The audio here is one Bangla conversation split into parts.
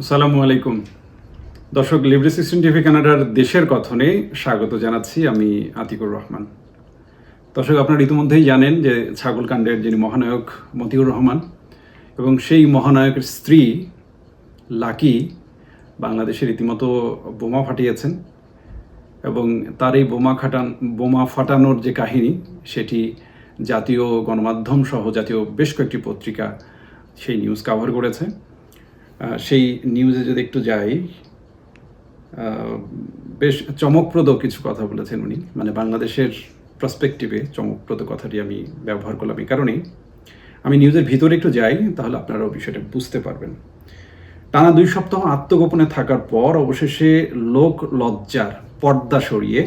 আসসালামু আলাইকুম দর্শক, লিব্রে সিস্টেম টিভি কানাডার দেশের কথনে স্বাগত জানাচ্ছি। আমি আতিকুর রহমান। দর্শক, আপনারা ইতিমধ্যেই জানেন যে ছাগলকাণ্ডের যিনি মহানায়ক মতিউর রহমান এবং সেই মহানায়কের স্ত্রী লাকি বাংলাদেশে রীতিমতো বোমা ফাটিয়েছেন এবং তার এই বোমা ফাটানোর যে কাহিনী, সেটি জাতীয় গণমাধ্যম সহ জাতীয় বেশ কয়েকটি পত্রিকা সেই নিউজ কাভার করেছে। সেই নিউজে যদি একটু যাই, বেশ চমকপ্রদ কিছু কথা বলেছেন উনি, মানে বাংলাদেশের পার্সপেক্টিভে চমকপ্রদ কথাটি আমি ব্যবহার করলাম এই কারণেই। আমি নিউজের ভিতরে একটু যাই, তাহলে আপনারাও বিষয়টা বুঝতে পারবেন। টানা 2 সপ্তাহ আত্মগোপনে থাকার পর অবশেষে লোক লজ্জার পর্দা সরিয়ে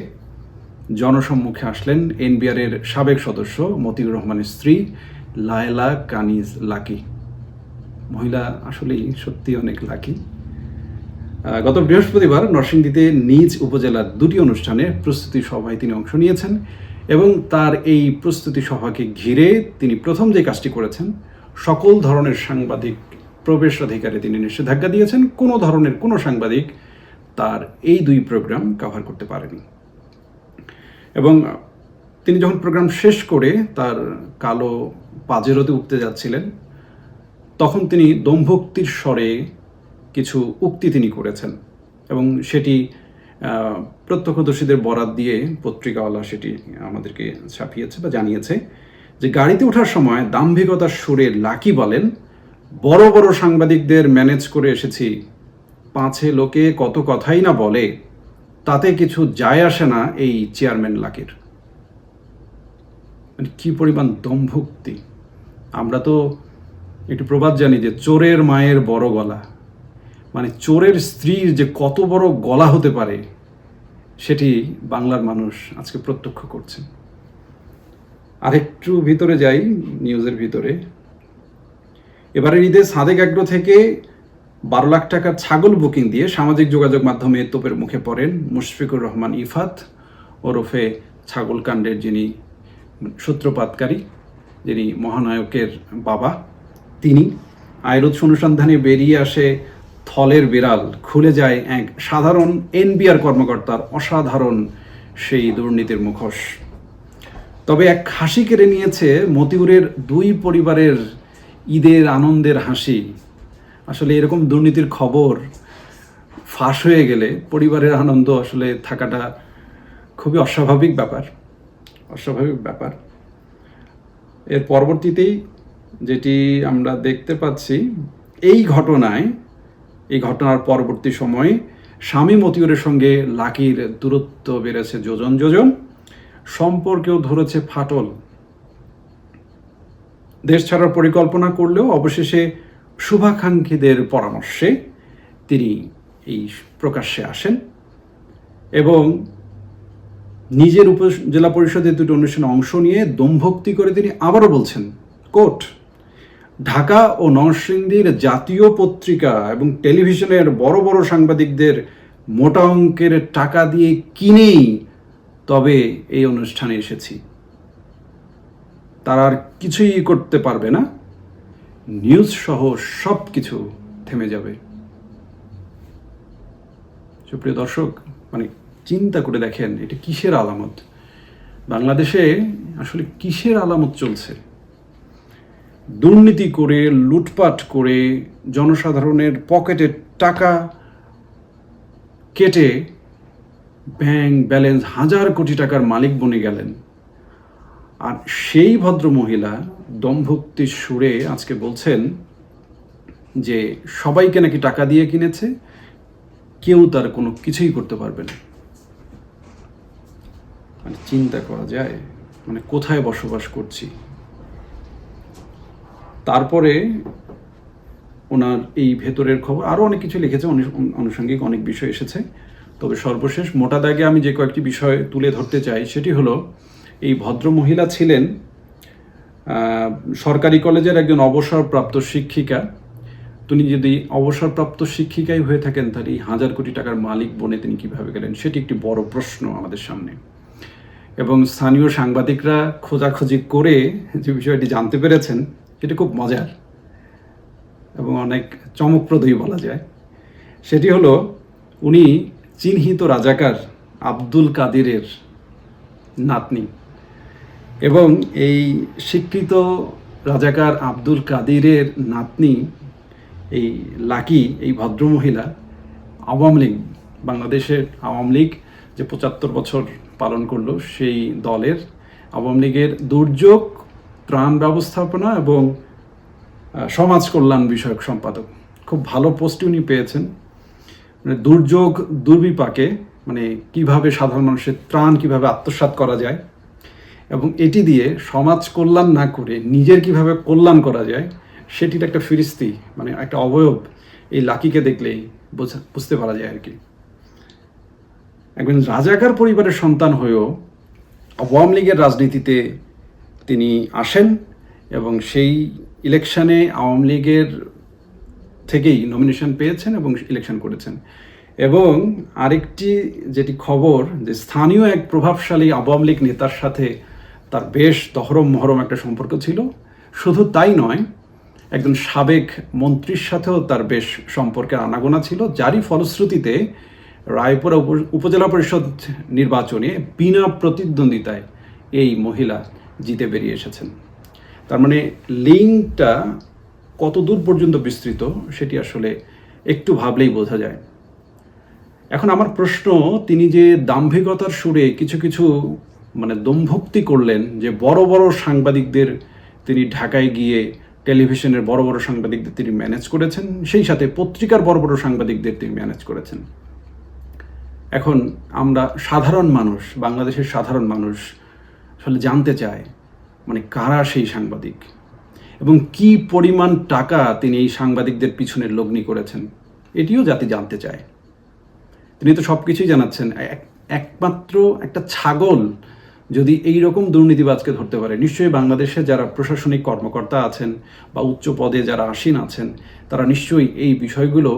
জনসম্মুখে আসলেন এনবিআরের সাবেক সদস্য মতিউর রহমানের স্ত্রী লায়লা কানিজ লাকি। মহিলা আসলেই সত্যি অনেক লাকি। গত বৃহস্পতিবার নরসিংদীতে নিজ উপজেলার 2টি অনুষ্ঠানে প্রস্তুতি সভায় তিনি অংশ নিয়েছেন এবং তার এই প্রস্তুতি সভাকে ঘিরে তিনি প্রথম যে কাজটি করেছেন, সকল ধরনের সাংবাদিক প্রবেশাধিকারে তিনি নিষেধাজ্ঞা দিয়েছেন। কোনো ধরনের কোনো সাংবাদিক তার এই 2 প্রোগ্রাম কভার করতে পারেনি। এবং তিনি যখন প্রোগ্রাম শেষ করে তার কালো পাজেরোতে উঠতে যাচ্ছিলেন, তখন তিনি দম্ভক্তির স্বরে কিছু উক্তি তিনি করেছেন এবং সেটি প্রত্যক্ষদর্শীদের বরাত দিয়ে পত্রিকাওয়ালা সেটি আমাদেরকে ছাপিয়েছে বা জানিয়েছে যে গাড়িতে ওঠার সময় দাম্ভিকতার সুরে লাকি বলেন, বড় বড় সাংবাদিকদের ম্যানেজ করে এসেছি, 5 লোকে কত কথাই না বলে, তাতে কিছু যায় আসে না এই চেয়ারম্যান লাকির। মানে কি পরিমাণ দম্ভক্তি! আমরা তো একটু প্রবাদ জানি যে চোরের মায়ের বড় গলা, মানে চোরের স্ত্রীর যে কত বড় গলা হতে পারে সেটি বাংলার মানুষ আজকে প্রত্যক্ষ করছে। আর একটু ভিতরে যাই, নিউজের ভিতরে। এবারের ঈদে সাদেক অ্যাগ্রো থেকে 12 লাখ টাকার ছাগল বুকিং দিয়ে সামাজিক যোগাযোগ মাধ্যমে তোপের মুখে পড়েন মুশফিকুর রহমান ইফাত ওরফে ছাগলকাণ্ডের যিনি সূত্রপাতকারী, যিনি মহানায়কের বাবা। তিনি আইরুৎস অনুসন্ধানে বেরিয়ে আসে থলের বিড়াল, খুলে যায় এক সাধারণ এনবিআর কর্মকর্তার অসাধারণ সেই দুর্নীতির মুখোশ। তবে এক হাসি কেড়ে নিয়েছে মতিউরের 2 পরিবারের ঈদের আনন্দের হাসি। আসলে এরকম দুর্নীতির খবর ফাঁস হয়ে গেলে পরিবারের আনন্দ আসলে থাকাটা খুবই অস্বাভাবিক ব্যাপার। এর পরবর্তীতেই যেটি আমরা দেখতে পাচ্ছি, এই ঘটনার পরবর্তী সময়ে স্বামী মতিউরের সঙ্গে লাকির দূরত্ব বেড়েছে যোজন, সম্পর্কেও ধরেছে ফাটল। দেশ ছাড়ার পরিকল্পনা করলেও অবশেষে শুভাকাঙ্ক্ষীদের পরামর্শে তিনি এই প্রকাশ্যে আসেন এবং নিজের উপজেলা পরিষদের 2টি অনুষ্ঠানে অংশ নিয়ে দম্ভক্তি করে তিনি আবারও বলছেন, কোট, ঢাকা ও নরসিংদীর জাতীয় পত্রিকা এবং টেলিভিশনের বড় বড় সাংবাদিকদের মোটা অঙ্কের টাকা দিয়ে কিনেই তবে এই অনুষ্ঠানে এসেছি। তারা আর কিছুই করতে পারবে না, নিউজ সহ সব কিছু থেমে যাবে। সুপ্রিয় দর্শক, মানে চিন্তা করে দেখেন, এটা কিসের আলামত? বাংলাদেশে আসলে কিসের আলামত চলছে? দুর্নীতি করে, লুটপাট করে, জনসাধারণের পকেটের টাকা কেটে ব্যাংক ব্যালেন্স 1000 কোটি টাকার মালিক বনে গেলেন। আর সেই ভদ্র মহিলা দম্ভক্তির সুরে আজকে বলছেন যে সবাইকে নাকি টাকা দিয়ে কিনেছে, কেউ তার কোনো কিছুই করতে পারবে না। মানে চিন্তা করা যায়, মানে কোথায় বসবাস করছি। তারপরে ওনার এই ভেতরের খবর আরও অনেক কিছু লিখেছে, আনুষঙ্গিক অনেক বিষয় এসেছে। তবে সর্বশেষ মোটা দাগে আমি যে কয়েকটি বিষয় তুলে ধরতে চাই, সেটি হলো এই ভদ্র মহিলা ছিলেন সরকারি কলেজের একজন অবসরপ্রাপ্ত শিক্ষিকা। তিনি যদি অবসরপ্রাপ্ত শিক্ষিকাই হয়ে থাকেন, তাহলে এই 1000 কোটি টাকার মালিক বনে তিনি কিভাবে গেলেন, সেটি একটি বড় প্রশ্ন আমাদের সামনে। এবং স্থানীয় সাংবাদিকরা খোঁজাখুঁজি করে যে বিষয়টি জানতে পেরেছেন, সেটি খুব মজার এবং অনেক চমকপ্রদই বলা যায়। সেটি হলো উনি চিহ্নিত রাজাকার আব্দুল কাদিরের নাতনি, এবং এই স্বীকৃত রাজাকার আব্দুল কাদিরের নাতনি এই লাকি, এই ভদ্রমহিলা আওয়ামী লীগ, বাংলাদেশের আওয়ামী লীগ যে ৭৫ বছর পালন করলো, সেই দলের আওয়ামী লীগের দুর্যোগ ত্রাণ ব্যবস্থাপনা এবং সমাজ কল্যাণ বিষয়ক সম্পাদক। খুব ভালো পোস্ট উনি পেয়েছেন, মানে দুর্যোগ দুর্বিপাকে মানে কিভাবে সাধারণ মানুষের ত্রাণ কিভাবে আত্মসাৎ করা যায় এবং এটি দিয়ে সমাজ কল্যাণ না করে নিজের কিভাবে কল্যাণ করা যায় সেটির একটা ফিরিস্তি, মানে একটা অবয়ব এই লাকিকে দেখলেই বুঝতে পারা যায় আর কি। একজন রাজাকার পরিবারের সন্তান হয়েও আওয়ামী লীগের রাজনীতিতে তিনি আসেন এবং সেই ইলেকশনে আওয়ামী লীগের থেকেই নমিনেশন পেয়েছেন এবং ইলেকশন করেছেন। এবং আরেকটি যেটি খবর, যে স্থানীয় এক প্রভাবশালী আওয়ামী লীগ নেতার সাথে তার বেশ দহরম মহরম একটা সম্পর্ক ছিল। শুধু তাই নয়, একজন সাবেক মন্ত্রীর সাথেও তার বেশ সম্পর্কের আনাগোনা ছিল, যারই ফলশ্রুতিতে রায়পুরা উপজেলা পরিষদ নির্বাচনে বিনা প্রতিদ্বন্দ্বিতায় এই মহিলা জিতে বেরিয়ে এসেছেন। তার মানে লিঙ্কটা কত দূর পর্যন্ত বিস্তৃত সেটি আসলে একটু ভাবলেই বোঝা যায়। এখন আমার প্রশ্ন, তিনি যে দাম্ভিকতার সুরে কিছু কিছু মানে দম্ভক্তি করলেন, যে বড় বড় সাংবাদিকদের তিনি ঢাকায় গিয়ে টেলিভিশনের বড় বড় সাংবাদিকদের তিনি ম্যানেজ করেছেন, সেই সাথে পত্রিকার বড় বড় সাংবাদিকদের তিনি ম্যানেজ করেছেন। এখন আমরা সাধারণ মানুষ, বাংলাদেশের সাধারণ মানুষ আসলে জানতে চায় মানে কারা সেই সাংবাদিক এবং কি পরিমাণ টাকা তিনি এই সাংবাদিকদের পিছনে লগ্নি করেছেন, এটিও জাতি জানতে চায়। তিনি তো সব কিছুই জানাচ্ছেন। একমাত্র একটা ছাগল যদি এই রকম দুর্নীতিবাজকে ধরতে পারে, নিশ্চয়ই বাংলাদেশে যারা প্রশাসনিক কর্মকর্তা আছেন বা উচ্চ পদে যারা আসীন আছেন, তারা নিশ্চয়ই এই বিষয়গুলো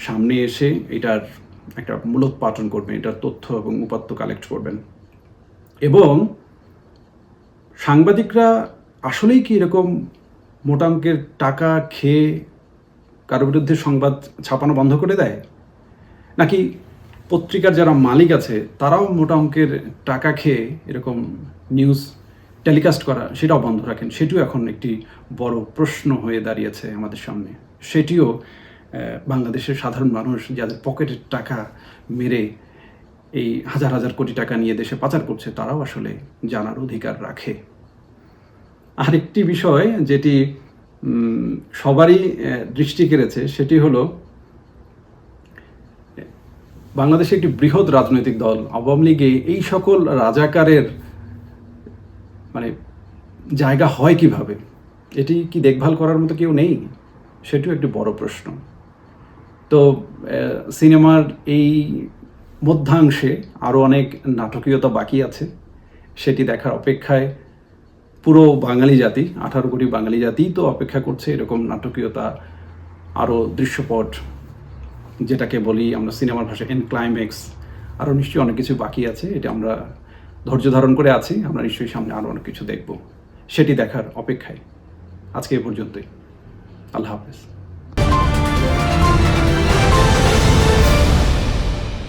সামনে এসে এটার একটা মূলোৎপাটন করবেন, এটার তথ্য এবং উপাত্ত কালেক্ট করবেন। এবং সাংবাদিকরা আসলেই কি এরকম মোটা অঙ্কের টাকা খেয়ে কারো বিরুদ্ধে সংবাদ ছাপানো বন্ধ করে দেয়, নাকি পত্রিকার যারা মালিক আছে তারাও মোটা অঙ্কের টাকা খেয়ে এরকম নিউজ টেলিকাস্ট করা সেটাও বন্ধ রাখেন? সেটিও এখন একটি বড় প্রশ্ন হয়ে দাঁড়িয়েছে আমাদের সামনে। সেটিও বাংলাদেশের সাধারণ মানুষ যাদের পকেটের টাকা মেরে এই হাজার হাজার কোটি টাকা নিয়ে দেশে পাচার করছে, তারাও আসলে জানার অধিকার রাখে। আরেকটি বিষয় যেটি সবারই দৃষ্টি কেড়েছে, সেটি হলো বাংলাদেশে একটি বৃহৎ রাজনৈতিক দল আওয়ামী লীগে এই সকল রাজাকারের মানে জায়গা হয় কিভাবে? এটি কি দেখভাল করার মতো কেউ নেই? সেটিও একটি বড় প্রশ্ন। তো সিনেমার এই মধ্যাংশে আরও অনেক নাটকীয়তা বাকি আছে, সেটি দেখার অপেক্ষায় পুরো বাঙালি জাতি, 18 কোটি বাঙালি জাতি তো অপেক্ষা করছে এরকম নাটকীয়তা আরও দৃশ্যপট, যেটাকে বলি আমরা সিনেমার ভাষায় এন্ড ক্লাইম্যাক্স। আরও নিশ্চয়ই অনেক কিছু বাকি আছে, এটা আমরা ধৈর্য ধারণ করে আছি। আমরা নিশ্চয়ই সামনে আরও অনেক কিছু দেখব, সেটি দেখার অপেক্ষায়। আজকে এ পর্যন্তই। আল্লাহ হাফেজ।